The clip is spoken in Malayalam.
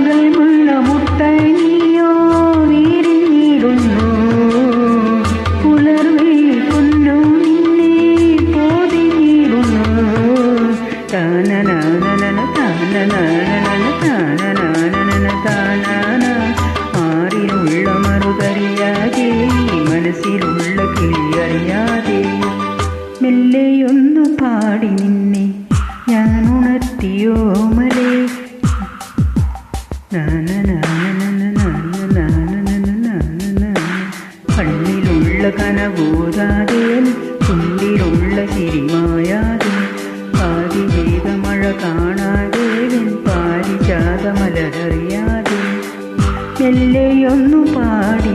പകൽമുള്ള മുട്ടൈ നീയോ വിരിഞ്ഞിടുന്നു പുലർവെയിൽ പൊന്നു നിന്നെ പൊതിഞ്ഞിടുന്നു താനനാനന താനനാനന താനനാനന താനാന ആരിലുള്ള മറുതറിയാതെ മനസ്സിലുള്ള കിളിയറിയാതെ മെല്ലെയൊന്നു പാടി നിന്നെ ഞാൻ ഉണർത്തിയോ മലേ കണ്ണിലുള്ള കനബോധാതെ ചുണ്ടിലുള്ള ചിരിമായാതെ പാതിവേദ മഴ കാണാതെ പാരിജാത മലരറിയാതെ മെല്ലെയൊന്നു പാടി